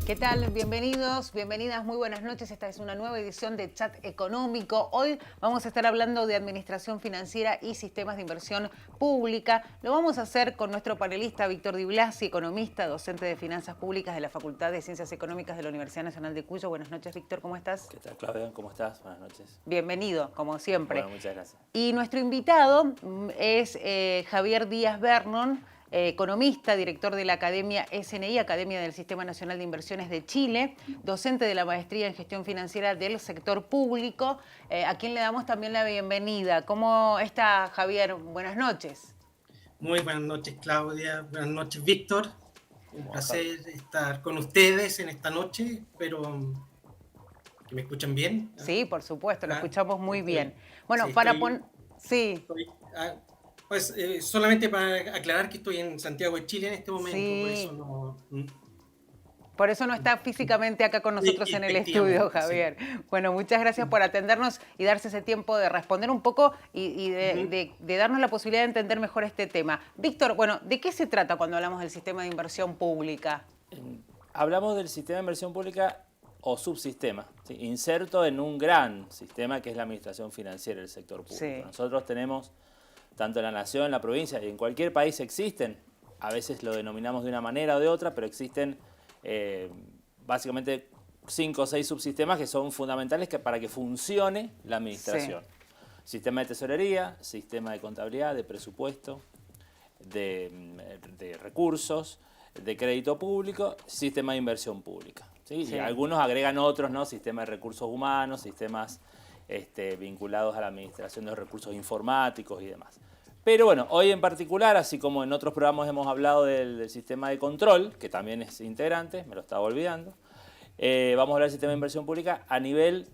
¿Qué tal? Bienvenidos, bienvenidas, muy buenas noches. Esta es una nueva edición de Chat Económico. Hoy vamos a estar hablando de administración financiera y sistemas de inversión pública. Lo vamos a hacer con nuestro panelista Víctor Di Blasi, economista, docente de finanzas públicas de la Facultad de Ciencias Económicas de la Universidad Nacional de Cuyo. Buenas noches, Víctor, ¿cómo estás? ¿Qué tal, Claudia? ¿Cómo estás? Buenas noches. Bienvenido, como siempre. Bueno, muchas gracias. Y nuestro invitado es Javier Díaz Vernon, economista, director de la Academia SNI, Academia del Sistema Nacional de Inversiones de Chile, docente de la Maestría en Gestión Financiera del Sector Público, a quien le damos también la bienvenida. ¿Cómo está, Javier? Buenas noches. Muy buenas noches, Claudia. Buenas noches, Víctor. Un placer estar con ustedes en esta noche. Espero que me escuchen bien. Sí, por supuesto, lo escuchamos muy bien. Bueno, sí, para poner... Sí. Pues solamente para aclarar que estoy en Santiago de Chile en este momento, sí. por eso no... Por eso no está físicamente acá con nosotros en el estudio, Javier. Sí. Bueno, muchas gracias por atendernos y darse ese tiempo de responder un poco y de darnos la posibilidad de entender mejor este tema. Víctor, bueno, ¿de qué se trata cuando hablamos del sistema de inversión pública? Hablamos del sistema de inversión pública o subsistema, ¿sí? Inserto en un gran sistema que es la administración financiera del sector público. Sí. Nosotros tenemos, tanto en la nación, en la provincia y en cualquier país existen, a veces lo denominamos de una manera o de otra, pero existen básicamente 5 o 6 subsistemas que son fundamentales para que funcione la administración. Sí. Sistema de tesorería, sistema de contabilidad, de presupuesto, de recursos, de crédito público, sistema de inversión pública. ¿Sí? Sí. Y algunos agregan otros, ¿no? Sistema de recursos humanos, sistemas vinculados a la administración de los recursos informáticos y demás. Pero bueno, hoy en particular, así como en otros programas hemos hablado del sistema de control, que también es integrante, me lo estaba olvidando, vamos a hablar del sistema de inversión pública a nivel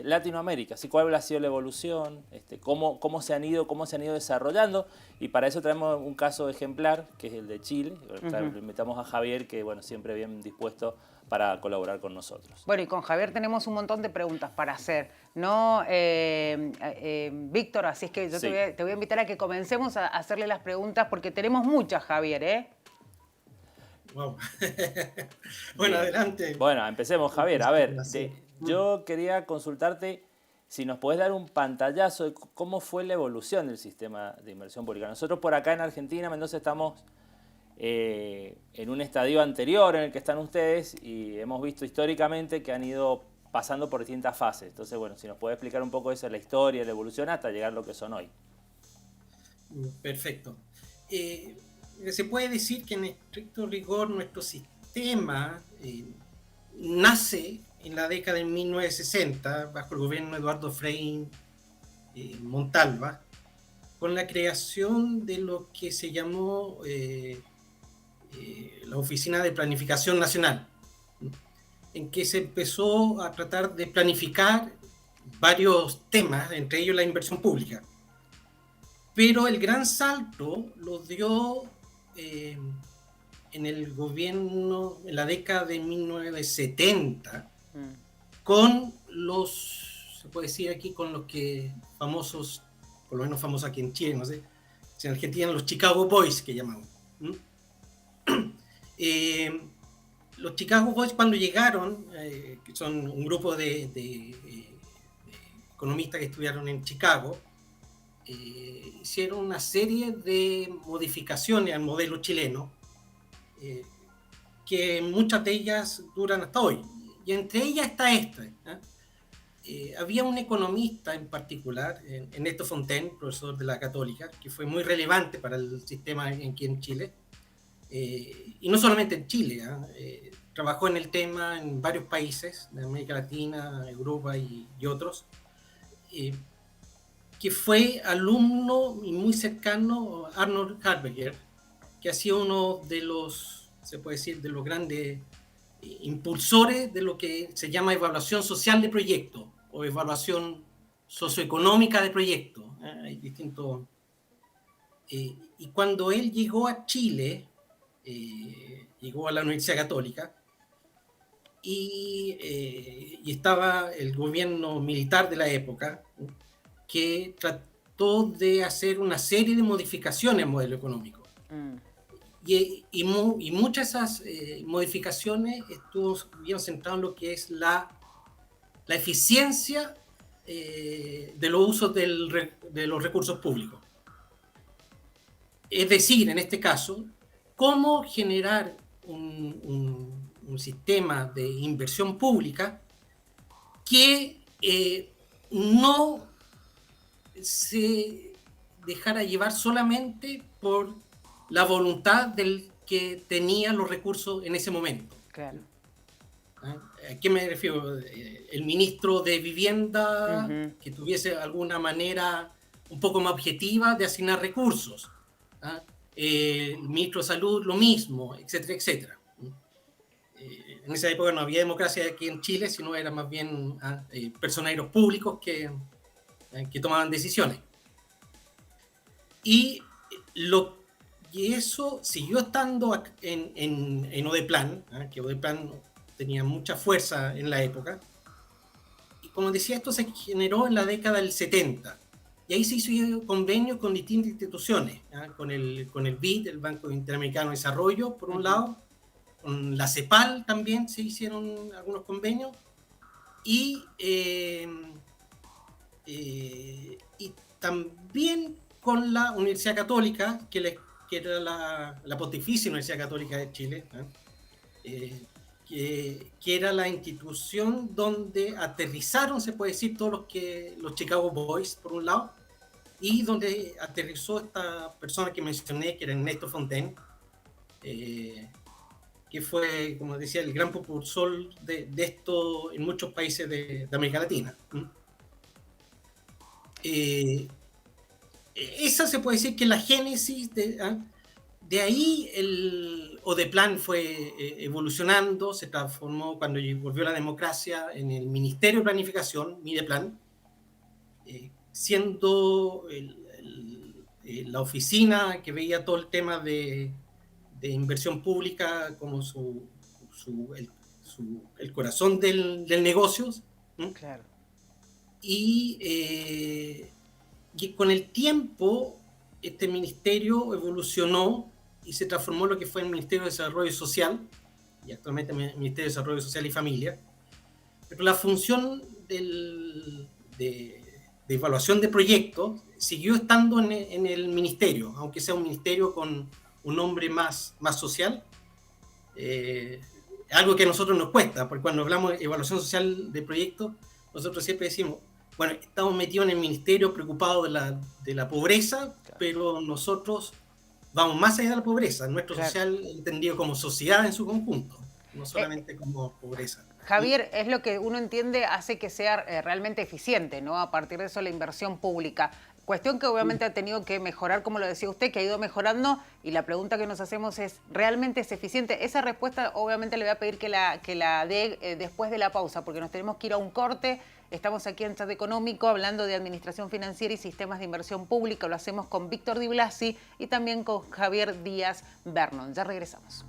Latinoamérica, así cuál ha sido la evolución, cómo se han ido desarrollando, y para eso traemos un caso ejemplar, que es el de Chile. Le invitamos a Javier, que bueno, siempre bien dispuesto para colaborar con nosotros. Bueno, y con Javier tenemos un montón de preguntas para hacer, ¿no, Víctor? Así es que yo sí. te voy a invitar a que comencemos a hacerle las preguntas, porque tenemos muchas, Javier, ¿eh? Wow. Bueno, adelante. Bueno, empecemos, Javier. A ver, yo quería consultarte si nos podés dar un pantallazo de cómo fue la evolución del sistema de inversión pública. Nosotros por acá en Argentina, Mendoza, estamos en un estadio anterior en el que están ustedes y hemos visto históricamente que han ido pasando por distintas fases. Entonces, bueno, si nos puede explicar un poco eso, la historia, la evolución, hasta llegar a lo que son hoy. Perfecto. Se puede decir que en estricto rigor nuestro sistema nace en la década de 1960 bajo el gobierno de Eduardo Frei Montalva, con la creación de lo que se llamó la Oficina de Planificación Nacional, en que se empezó a tratar de planificar varios temas, entre ellos la inversión pública. Pero el gran salto lo dio en el gobierno, en la década de 1970, con los, se puede decir aquí, con los que famosos, por lo menos famosos aquí en Chile, no sé, en Argentina los Chicago Boys, que llamamos. Los Chicago Boys, cuando llegaron, que son un grupo de economistas que estudiaron en Chicago, hicieron una serie de modificaciones al modelo chileno, que muchas de ellas duran hasta hoy, y entre ellas está esta. Había un economista en particular, Ernesto Fontaine, profesor de la Católica, que fue muy relevante para el sistema aquí en Chile, y no solamente en Chile, trabajó en el tema en varios países de América Latina, Europa y otros, que fue alumno y muy cercano a Arnold Harberger, que ha sido uno de los, se puede decir, de los grandes impulsores de lo que se llama evaluación social de proyectos o evaluación socioeconómica de proyectos. Hay distintos. Y cuando él llegó a Chile, llegó a la Universidad Católica y estaba el gobierno militar de la época, que trató de hacer una serie de modificaciones al modelo económico. Y muchas de esas modificaciones estuvieron centradas en lo que es la eficiencia de los usos de los recursos públicos. Es decir, en este caso, cómo generar un sistema de inversión pública que no se dejara llevar solamente por la voluntad del que tenía los recursos en ese momento. Claro. ¿A qué me refiero? El ministro de Vivienda, que tuviese alguna manera un poco más objetiva de asignar recursos. El ministro de Salud, lo mismo, etcétera, etcétera. En esa época no había democracia aquí en Chile, sino eran más bien personeros públicos que tomaban decisiones. Y eso siguió estando en Odeplan, que Odeplan tenía mucha fuerza en la época. Y como decía, esto se generó en la década del 70. Y ahí se hizo convenio con distintas instituciones, con el BID, el Banco Interamericano de Desarrollo, por un lado, con la CEPAL también se hicieron algunos convenios, y también con la Universidad Católica, que era la Pontificia Universidad Católica de Chile, que era la institución donde aterrizaron, se puede decir, todos los Chicago Boys, por un lado, y donde aterrizó esta persona que mencioné, que era Ernesto Fontaine, que fue, como decía, el gran propulsor de esto en muchos países de América Latina. Esa se puede decir que la génesis de ahí el Odeplan fue evolucionando, se transformó cuando volvió la democracia en el Ministerio de Planificación, Mideplan, siendo la oficina que veía todo el tema de inversión pública como el corazón del negocio. Claro. Y con el tiempo este ministerio evolucionó y se transformó en lo que fue el Ministerio de Desarrollo Social, y actualmente el Ministerio de Desarrollo Social y Familia. Pero la función de evaluación de proyectos siguió estando en el ministerio, aunque sea un ministerio con un nombre más social. Algo que a nosotros nos cuesta, porque cuando hablamos de evaluación social de proyectos, nosotros siempre decimos, bueno, estamos metidos en el ministerio preocupados de la pobreza, pero nosotros vamos más allá de la pobreza, nuestro social entendido como sociedad en su conjunto, no solamente como pobreza. Javier, es lo que uno entiende hace que sea realmente eficiente, ¿no? A partir de eso la inversión pública. Cuestión que obviamente ha tenido que mejorar, como lo decía usted, que ha ido mejorando, y la pregunta que nos hacemos es, ¿realmente es eficiente? Esa respuesta obviamente le voy a pedir que la dé después de la pausa, porque nos tenemos que ir a un corte. Estamos aquí en Chat Económico hablando de administración financiera y sistemas de inversión pública. Lo hacemos con Víctor Di Blasi y también con Javier Díaz Vernon. Ya regresamos.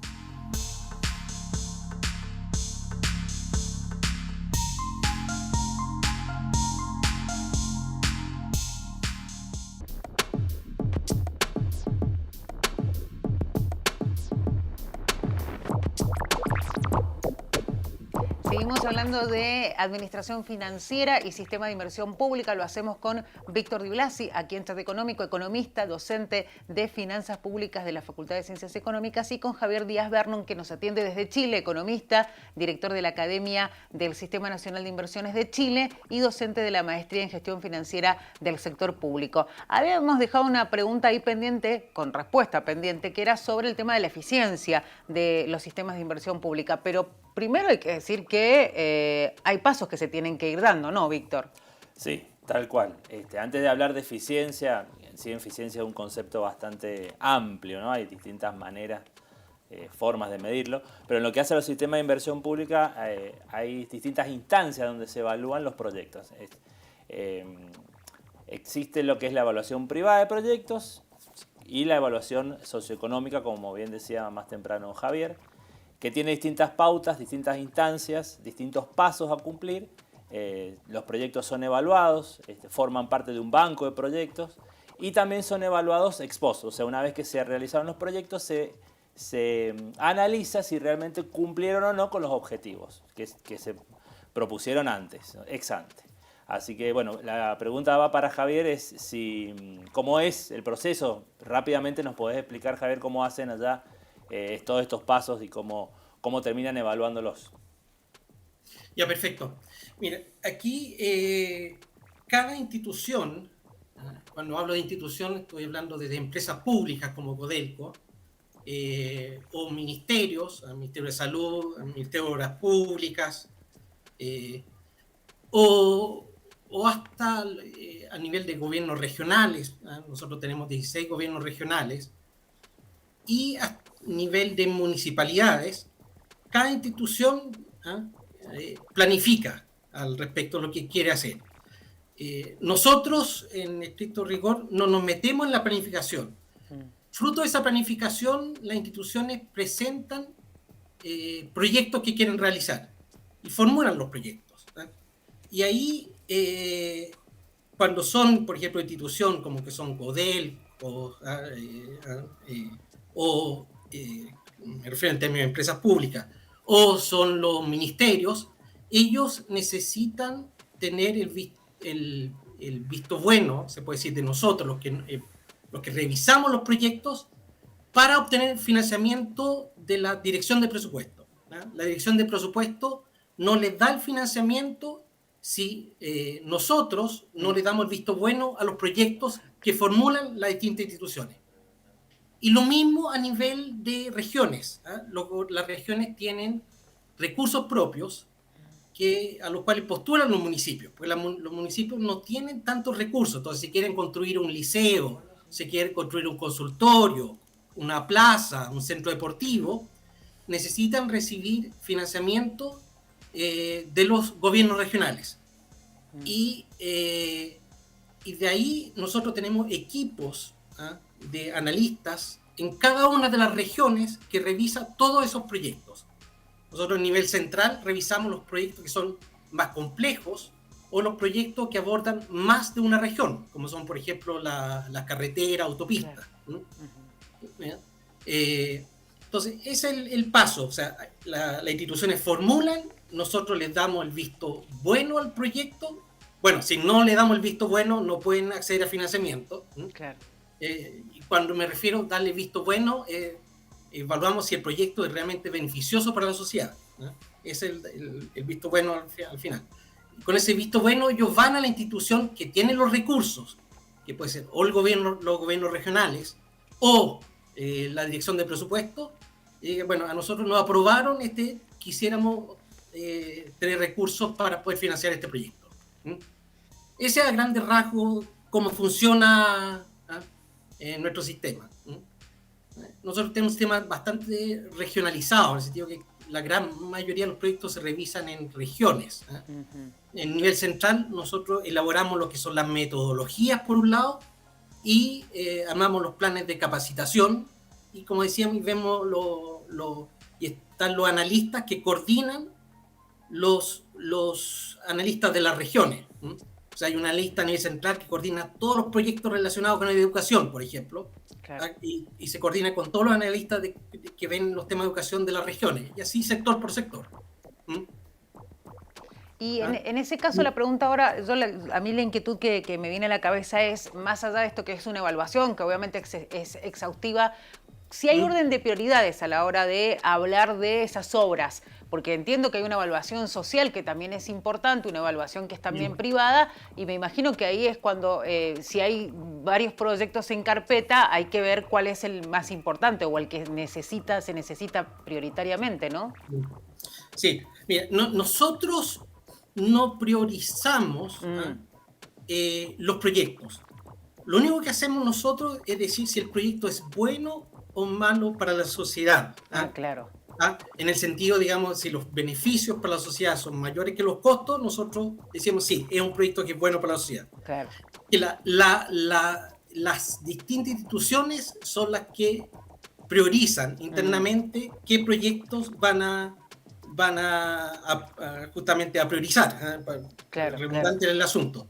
Seguimos hablando de administración financiera y sistema de inversión pública. Lo hacemos con Víctor Di Blasi, aquí en Chat Económico, economista, docente de finanzas públicas de la Facultad de Ciencias Económicas, y con Javier Díaz Vernon, que nos atiende desde Chile, economista, director de la Academia del Sistema Nacional de Inversiones de Chile y docente de la Maestría en Gestión Financiera del Sector Público. Habíamos dejado una pregunta ahí pendiente, con respuesta pendiente, que era sobre el tema de la eficiencia de los sistemas de inversión pública, pero primero hay que decir que hay pasos que se tienen que ir dando, ¿no, Víctor? Sí, tal cual. Antes de hablar de eficiencia, sí, eficiencia es un concepto bastante amplio, ¿no? Hay distintas maneras, formas de medirlo, pero en lo que hace a los sistemas de inversión pública hay distintas instancias donde se evalúan los proyectos. Existe lo que es la evaluación privada de proyectos y la evaluación socioeconómica, como bien decía más temprano Javier, que tiene distintas pautas, distintas instancias, distintos pasos a cumplir los proyectos son evaluados, forman parte de un banco de proyectos y también son evaluados ex post. O sea, una vez que se realizaron los proyectos se analiza si realmente cumplieron o no con los objetivos que se propusieron antes, ex ante. Así que, bueno, la pregunta va para Javier, es cómo es el proceso. Rápidamente nos podés explicar, Javier, cómo hacen allá todos estos pasos y cómo terminan evaluándolos. Ya, perfecto. Mira, aquí cada institución, cuando hablo de institución estoy hablando de empresas públicas como Codelco, o ministerios, al Ministerio de Salud, al Ministerio de Obras Públicas, o hasta a nivel de gobiernos regionales. Nosotros tenemos 16 gobiernos regionales, y a nivel de municipalidades, cada institución planifica al respecto lo que quiere hacer. Nosotros, en estricto rigor, no nos metemos en la planificación. Fruto de esa planificación, las instituciones presentan proyectos que quieren realizar y formulan los proyectos. Y ahí, cuando son, por ejemplo, instituciones como que son CODEL, me refiero en términos de empresas públicas, o son los ministerios, ellos necesitan tener el visto bueno, se puede decir, de nosotros, los que revisamos los proyectos, para obtener financiamiento de la dirección de presupuesto. La dirección de presupuesto no les da el financiamiento si nosotros no le damos el visto bueno a los proyectos que formulan las distintas instituciones. Y lo mismo a nivel de regiones. Las regiones tienen recursos propios a los cuales postulan los municipios, porque los municipios no tienen tantos recursos. Entonces, si quieren construir un liceo, si quieren construir un consultorio, una plaza, un centro deportivo, necesitan recibir financiamiento de los gobiernos regionales. Y de ahí nosotros tenemos equipos de analistas en cada una de las regiones que revisa todos esos proyectos. Nosotros a nivel central revisamos los proyectos que son más complejos o los proyectos que abordan más de una región, como son, por ejemplo, la carretera, autopista. Claro. Entonces, ese es el paso. O sea, las instituciones formulan, nosotros les damos el visto bueno al proyecto. Bueno, si no le damos el visto bueno, no pueden acceder a financiamiento. Claro. Y cuando me refiero a darle visto bueno, evaluamos si el proyecto es realmente beneficioso para la sociedad. Es el visto bueno al final. Y con ese visto bueno, ellos van a la institución que tiene los recursos, que puede ser o los gobiernos regionales o la dirección de presupuesto. Bueno, a nosotros nos aprobaron quisiéramos tener recursos para poder financiar este proyecto. Ese es a grandes rasgos cómo funciona nuestro sistema. Nosotros tenemos un sistema bastante regionalizado, en el sentido que la gran mayoría de los proyectos se revisan en regiones. En nivel central, nosotros elaboramos lo que son las metodologías, por un lado, y armamos los planes de capacitación, y como decíamos, vemos y están los analistas que coordinan los analistas de las regiones. O sea, hay una analista a nivel central que coordina todos los proyectos relacionados con la educación, por ejemplo, claro. y se coordina con todos los analistas que ven los temas de educación de las regiones, y así sector por sector. Y en ese caso la pregunta ahora, a mí la inquietud que me viene a la cabeza es, más allá de esto que es una evaluación, que obviamente es exhaustiva, si hay orden de prioridades a la hora de hablar de esas obras, porque entiendo que hay una evaluación social que también es importante, una evaluación que es también privada, y me imagino que ahí es cuando, si hay varios proyectos en carpeta, hay que ver cuál es el más importante o el que se necesita prioritariamente, ¿no? Sí, mira, nosotros no priorizamos los proyectos. Lo único que hacemos nosotros es decir si el proyecto es bueno o malo para la sociedad. Claro. En el sentido, digamos, si los beneficios para la sociedad son mayores que los costos, nosotros decimos sí, es un proyecto que es bueno para la sociedad. Claro. Y las distintas instituciones son las que priorizan internamente qué proyectos van a van justamente a priorizar, Claro, redundante en el asunto.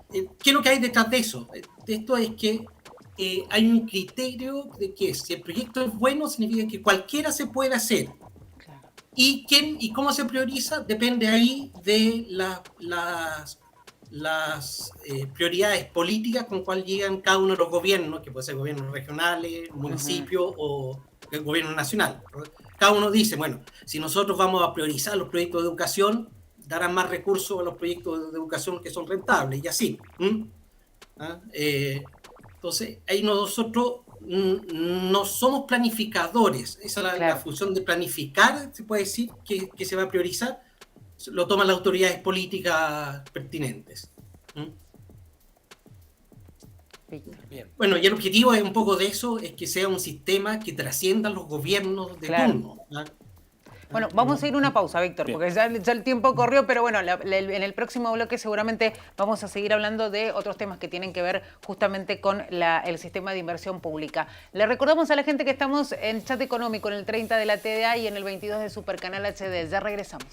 ¿Qué es lo que hay detrás de eso? De esto es que hay un criterio de que si el proyecto es bueno, significa que cualquiera se puede hacer. claro. ¿Y quién y cómo se prioriza? Depende ahí de las prioridades políticas con cuál llegan cada uno de los gobiernos, que puede ser gobiernos regionales, municipios o el gobierno nacional. Cada uno dice, bueno, si nosotros vamos a priorizar los proyectos de educación, darán más recursos a los proyectos de educación que son rentables y así. Entonces, ahí nosotros no somos planificadores. Esa es la función de planificar, se puede decir, que se va a priorizar. Lo toman las autoridades políticas pertinentes. Bien. Bueno, y el objetivo es un poco de eso, es que sea un sistema que trascienda los gobiernos de turno. Bueno, vamos a ir a una pausa, Víctor, Bien. porque ya el tiempo corrió, pero bueno, en el próximo bloque seguramente vamos a seguir hablando de otros temas que tienen que ver justamente con el sistema de inversión pública. Le recordamos a la gente que estamos en Chat Económico en el 30 de la TDA y en el 22 de Supercanal HD. Ya regresamos.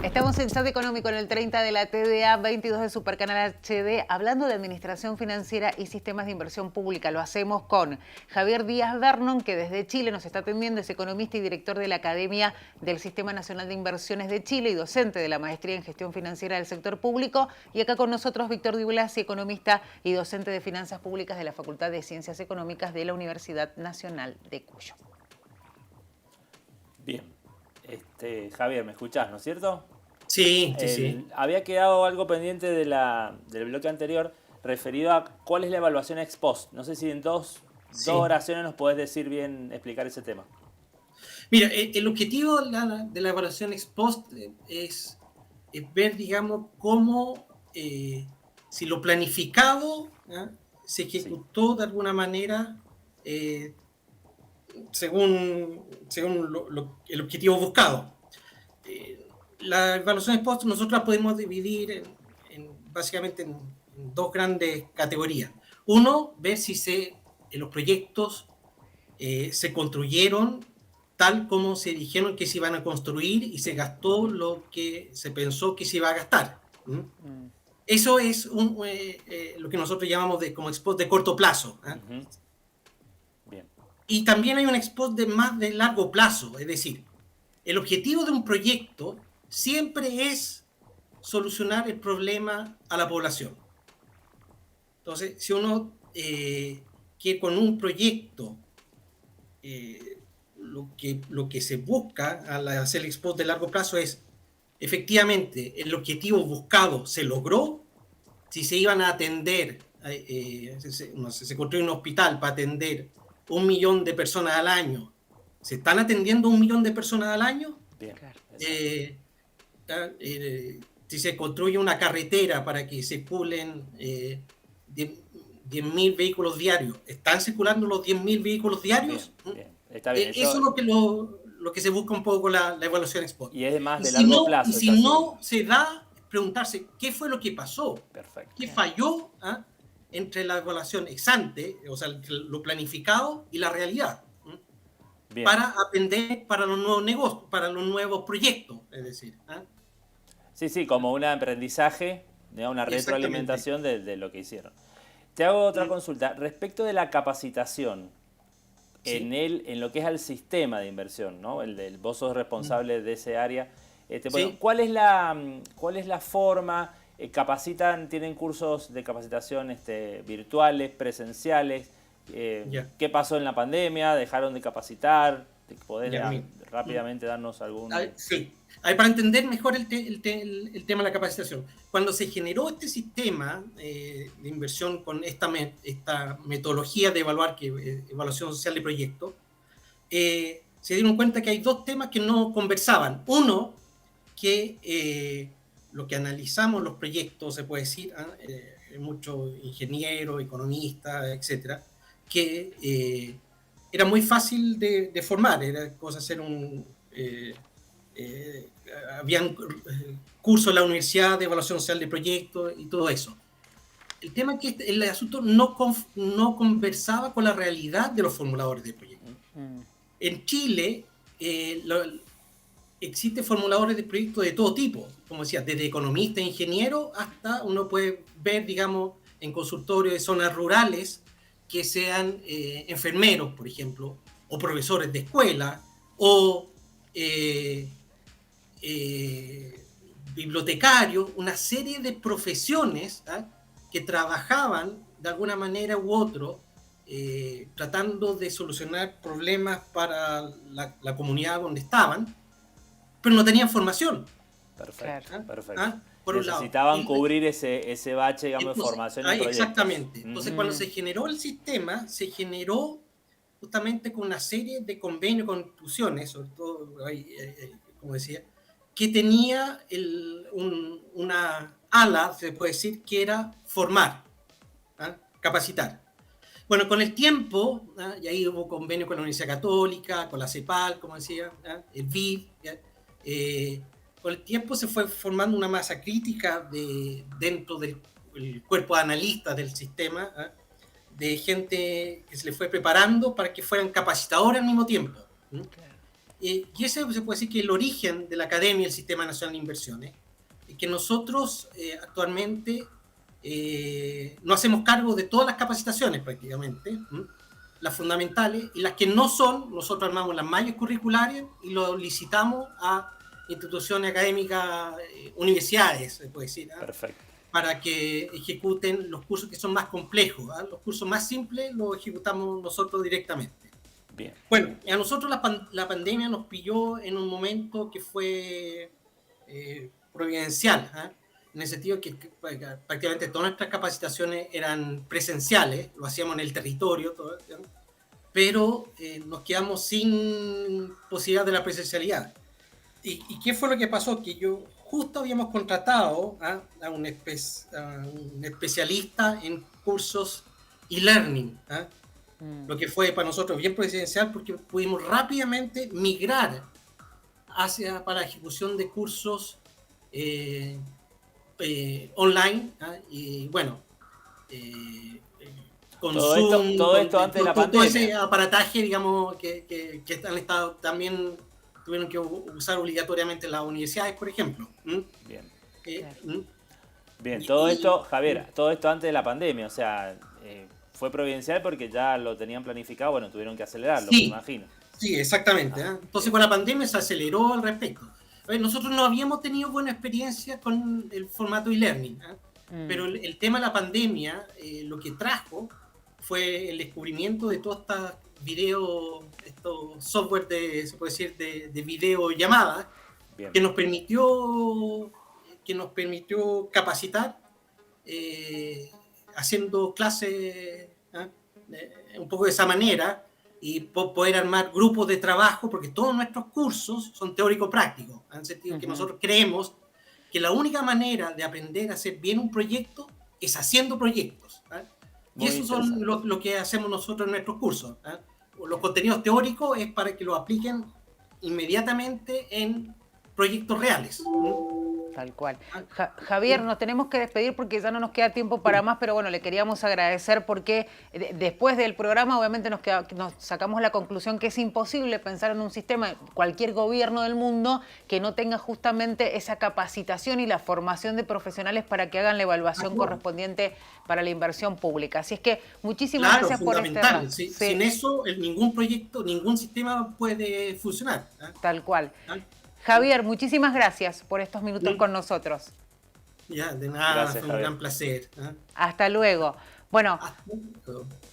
Estamos en Chat Económico en el 30 de la TDA, 22 de Supercanal HD, hablando de administración financiera y sistemas de inversión pública. Lo hacemos con Javier Díaz Vernon, que desde Chile nos está atendiendo, es economista y director de la Academia del Sistema Nacional de Inversiones de Chile y docente de la Maestría en Gestión Financiera del Sector Público. Y acá con nosotros Víctor Di Blasi, economista y docente de Finanzas Públicas de la Facultad de Ciencias Económicas de la Universidad Nacional de Cuyo. Bien. Javier, ¿me escuchás, no es cierto? Sí, sí. Había quedado algo pendiente del bloque anterior referido a cuál es la evaluación ex post. No sé si en dos oraciones nos podés decir bien, explicar ese tema. Mira, el objetivo de la evaluación ex post es ver, digamos, cómo, si lo planificado se ejecutó de alguna manera según el objetivo buscado. La evaluación ex post nosotros la podemos dividir básicamente en dos grandes categorías. Uno, ver si los proyectos se construyeron tal como se dijeron que se iban a construir y se gastó lo que se pensó que se iba a gastar. Eso es lo que nosotros llamamos como ex post de corto plazo. Bien. Y también hay un ex post más de largo plazo, es decir, el objetivo de un proyecto siempre es solucionar el problema a la población. Entonces, si uno que con un proyecto lo que se busca al hacer el ex post de largo plazo es efectivamente el objetivo buscado se logró, si se iban a atender, se construye un hospital para atender 1 millón de personas al año, ¿se están atendiendo 1 millón de personas al año? Bien. Si se construye una carretera para que circulen 10.000 vehículos diarios, ¿están circulando los 10.000 vehículos diarios? Bien. Está bien. Eso es lo que se busca un poco con la evaluación ex post. Y es más de largo plazo. Y si no se da, preguntarse qué fue lo que pasó. Perfecto. ¿Qué falló entre la evaluación ex ante, o sea, lo planificado y la realidad? Bien. Para aprender para los nuevos negocios, para los nuevos proyectos, es decir. Sí, como un aprendizaje, una retroalimentación de lo que hicieron. Te hago otra consulta. Respecto de la capacitación, en lo que es al sistema de inversión, ¿no? Vos sos responsable de ese área. Bueno, ¿cuál es la forma? ¿Tienen cursos de capacitación virtuales, presenciales? ¿Qué pasó en la pandemia? ¿Dejaron de capacitar? ¿Podés rápidamente darnos algún...? Sí. Para entender mejor el tema de la capacitación. Cuando se generó este sistema de inversión con esta metodología de evaluación social de proyectos, se dieron cuenta que hay dos temas que no conversaban. Uno, que lo que analizamos los proyectos, se puede decir, muchos ingenieros, economistas, etcétera, que era muy fácil de formar, era cosa hacer eh, eh, habían cursos en la universidad de evaluación social de proyectos y todo eso. El tema es que el asunto no conversaba con la realidad de los formuladores de proyectos. En Chile existen formuladores de proyectos de todo tipo, como decía, desde economista, ingeniero, hasta uno puede ver, digamos, en consultorios de zonas rurales que sean enfermeros, por ejemplo, o profesores de escuela, o bibliotecarios, una serie de profesiones que trabajaban de alguna manera u otro tratando de solucionar problemas para la comunidad donde estaban, pero no tenían formación. Perfecto, perfecto. Por un lado. Necesitaban cubrir ese bache, digamos, Entonces, de formación en proyectos. exactamente. Entonces, cuando se generó el sistema, se generó justamente con una serie de convenios con instituciones, sobre todo, como decía, que tenía una ala, se puede decir, que era formar, capacitar. Bueno, con el tiempo, y ahí hubo convenio con la Universidad Católica, con la CEPAL, como decía, el BID, con el tiempo se fue formando una masa crítica dentro del cuerpo de analistas del sistema, de gente que se le fue preparando para que fueran capacitadores al mismo tiempo. Y ese se puede decir que el origen de la Academia del Sistema Nacional de Inversiones, es que nosotros actualmente no hacemos cargo de todas las capacitaciones prácticamente, las fundamentales, y las que no son, nosotros armamos las mallas curriculares y lo licitamos a instituciones académicas, universidades, se puede decir, Perfecto. para que ejecuten los cursos que son más complejos. Los cursos más simples los ejecutamos nosotros directamente. Bien. Bueno, a nosotros la pandemia nos pilló en un momento que fue providencial, en el sentido que prácticamente todas nuestras capacitaciones eran presenciales, lo hacíamos en el territorio, todo, pero nos quedamos sin posibilidad de la presencialidad. ¿Y qué fue lo que pasó? Que justo habíamos contratado a un especialista en cursos e-learning, lo que fue para nosotros bien presidencial porque pudimos rápidamente migrar para la ejecución de cursos online, y bueno, con Zoom, todo esto antes de la pandemia. Todo ese aparataje, digamos, que han estado también tuvieron que usar obligatoriamente las universidades, por ejemplo. Bien. Claro. Bien, todo esto, Javier, todo esto antes de la pandemia, o sea, fue providencial porque ya lo tenían planificado, bueno, tuvieron que acelerarlo, sí, me imagino. Sí, exactamente. Entonces con la pandemia se aceleró al respecto. Nosotros no habíamos tenido buena experiencia con el formato e-learning, pero el tema de la pandemia lo que trajo fue el descubrimiento de todas estas estos software se puede decir, de videollamadas, que nos permitió capacitar haciendo clases un poco de esa manera y poder armar grupos de trabajo, porque todos nuestros cursos son teórico-prácticos, en el sentido que nosotros creemos que la única manera de aprender a hacer bien un proyecto es haciendo proyectos. Y eso son lo que hacemos nosotros en nuestros cursos. Los contenidos teóricos es para que lo apliquen inmediatamente en proyectos reales. Tal cual. Javier, nos tenemos que despedir porque ya no nos queda tiempo para más, pero bueno, le queríamos agradecer porque después del programa obviamente nos sacamos la conclusión que es imposible pensar en un sistema, cualquier gobierno del mundo, que no tenga justamente esa capacitación y la formación de profesionales para que hagan la evaluación correspondiente para la inversión pública. Así es que muchísimas gracias por fundamental. Sin eso, ningún proyecto, ningún sistema puede funcionar. Tal cual. Javier, muchísimas gracias por estos minutos con nosotros. Ya, de nada, gracias, fue un gran placer. Hasta luego. Bueno,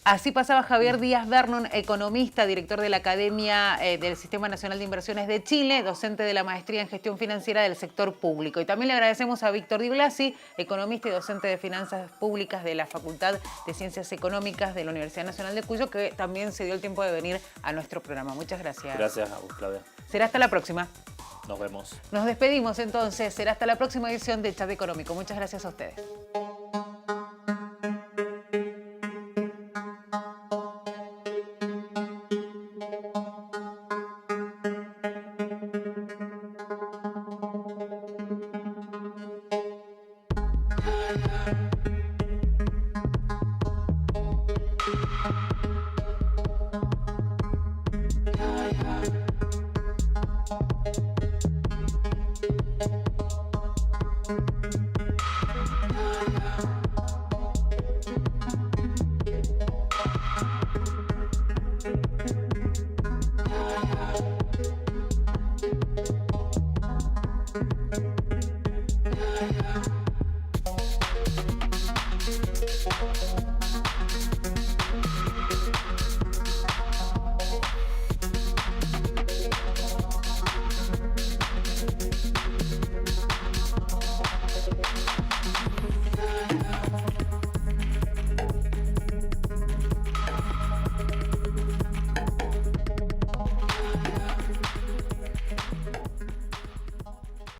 así pasaba Javier Díaz Vernon, economista, director de la Academia del Sistema Nacional de Inversiones de Chile, docente de la Maestría en Gestión Financiera del Sector Público. Y también le agradecemos a Víctor Di Blasi, economista y docente de Finanzas Públicas de la Facultad de Ciencias Económicas de la Universidad Nacional de Cuyo, que también se dio el tiempo de venir a nuestro programa. Muchas gracias. Gracias a vos, Claudia. Será hasta la próxima. Nos vemos. Nos despedimos entonces. Será hasta la próxima edición de Chat Económico. Muchas gracias a ustedes.